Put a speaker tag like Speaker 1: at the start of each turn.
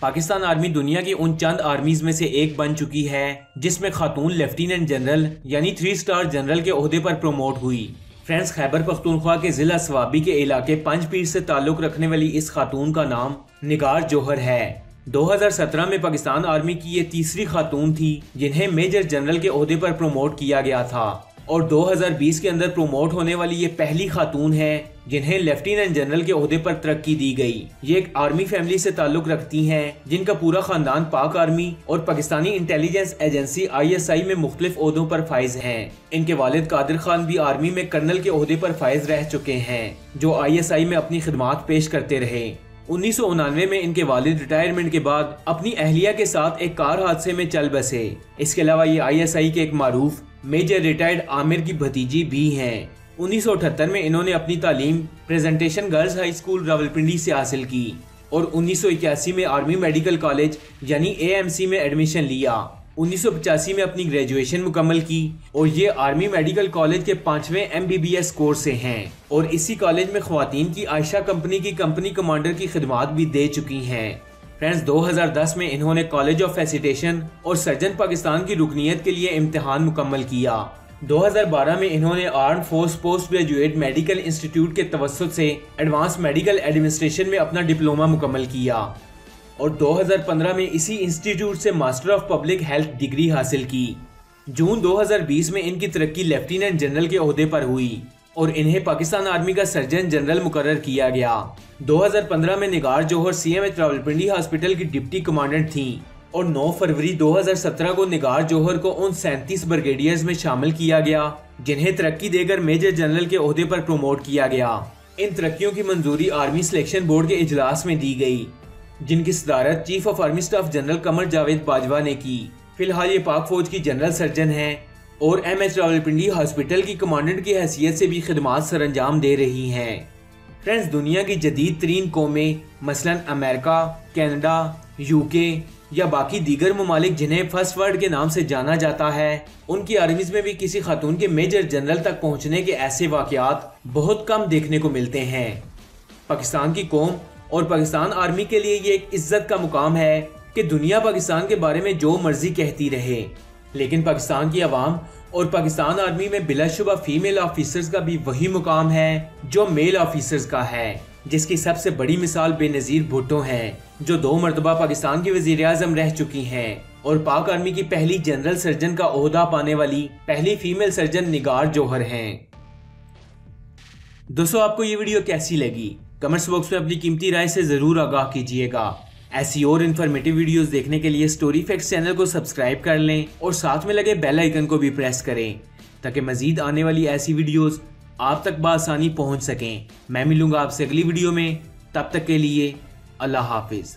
Speaker 1: Pakistan army دنیا کی ان چند آرمیز میں سے ایک بن چکی ہے جس میں خاتون لیفٹیننٹ جنرل یعنی 3 اسٹار جنرل کے عہدے پر پروموٹ ہوئی۔ فرینڈز، خیبر پختونخوا کے ضلع صوابی کے علاقے پنج پیر سے تعلق رکھنے والی اس خاتون کا نام نگار جوہر ہے۔ 2017 میں پاکستان آرمی کی یہ تیسری خاتون تھی جنہیں میجر جنرل کے عہدے پر پروموٹ کیا گیا تھا، اور 2020 کے اندر پروموٹ ہونے والی یہ پہلی خاتون ہے جنہیں لیفٹیننٹ جنرل کے عہدے پر ترقی دی گئی۔ یہ ایک آرمی فیملی سے تعلق رکھتی ہیں جن کا پورا خاندان پاک آرمی اور پاکستانی انٹیلیجنس ایجنسی ISI میں مختلف عہدوں پر فائز ہیں۔ ان کے والد قادر خان بھی آرمی میں کرنل کے عہدے پر فائز رہ چکے ہیں جو ISI میں اپنی خدمات پیش کرتے رہے۔ 1999 میں ان کے والد ریٹائرمنٹ کے بعد اپنی اہلیہ کے ساتھ ایک کار حادثے میں چل بسے۔ اس کے علاوہ یہ ISI کے ایک معروف میجر ریٹائرڈ عامر کی بھتیجی بھی ہیں۔ 1978 میں انہوں نے اپنی تعلیم presentation girls high school Rawalpindi سے حاصل کی اور 1981 میں آرمی میڈیکل کالج یعنی AMC میں ایڈمیشن لیا۔ 1985 میں اپنی گریجویشن مکمل کی اور یہ آرمی میڈیکل کالج کے 5ویں MBBS کورس سے ہیں، اور اسی کالج میں خواتین کی عائشہ کمپنی کی کمپنی کمانڈر کی خدمات بھی دے چکی ہیں۔ فرینڈز، 2010 میں انہوں نے کالج آف فیسیٹیشن اور سرجن پاکستان کی رکنیت کے لیے امتحان مکمل کیا۔ 2012 میں انہوں نے arm force post graduate medical institute کے توسط سے ایڈوانس میڈیکل ایڈمنسٹریشن میں اپنا ڈپلومہ مکمل کیا، اور 2015 میں اسی انسٹیٹیوٹ سے master of public health degree حاصل کی۔ جون 2020 میں ان کی ترقی لیفٹیننٹ جنرل کے عہدے پر ہوئی اور انہیں پاکستان آرمی کا سرجن جنرل مقرر کیا گیا۔ 2015 میں نگار جوہر CMH راولپنڈی ہاسپٹل کی ڈپٹی کمانڈنٹ تھیں، اور 9 فروری 2017 کو نگار جوہر کو ان 37 بریگیڈیئرز میں شامل کیا گیا جنہیں ترقی دے کر میجر جنرل کے عہدے پر پروموٹ کیا گیا۔ ان ترقیوں کی منظوری آرمی سلیکشن بورڈ کے اجلاس میں دی گئی جن کی صدارت chief of army staff general Qamar Javed Bajwa نے کی۔ فی الحال یہ پاک فوج کی جنرل سرجن ہیں اور MH راولپنڈی ہاسپٹل کی کمانڈنٹ کی حیثیت سے بھی خدمات سر انجام دے رہی ہیں۔ فرینڈز، دنیا کی جدید ترین قومیں مثلا امریکہ، کینیڈا، UK یا باقی دیگر ممالک جنہیں فرسٹ ورلڈ کے نام سے جانا جاتا ہے، ان کی آرمیز میں بھی کسی خاتون کے میجر جنرل تک پہنچنے کے ایسے واقعات بہت کم دیکھنے کو ملتے ہیں۔ پاکستان کی قوم اور پاکستان آرمی کے لیے یہ ایک عزت کا مقام ہے کہ دنیا پاکستان کے بارے میں جو مرضی کہتی رہے، لیکن پاکستان کی عوام اور پاکستان آرمی میں بلا شبہ فیمیل آفیسرز کا بھی وہی مقام ہے جو میل آفیسرز کا ہے، جس کی سب سے بڑی مثال بے نظیر بھٹو ہیں جو 2 مرتبہ پاکستان کی وزیر اعظم رہ چکی ہیں اور پاک آرمی کی پہلی جنرل سرجن کا عہدہ پانے والی پہلی فیمیل سرجن نگار جوہر ہیں۔ دوستو، آپ کو یہ ویڈیو کیسی لگی؟ کمنٹس باکس میں اپنی قیمتی رائے سے ضرور آگاہ کیجیے گا۔ ایسی اور انفارمیٹیو ویڈیوز دیکھنے کے لیے سٹوری فیکٹس چینل کو سبسکرائب کر لیں اور ساتھ میں لگے بیل آئیکن کو بھی پریس کریں تاکہ مزید آنے والی ایسی ویڈیوز آپ تک بآسانی پہنچ سکیں۔ میں ملوں گا آپ سے اگلی ویڈیو میں، تب تک کے لیے اللہ حافظ۔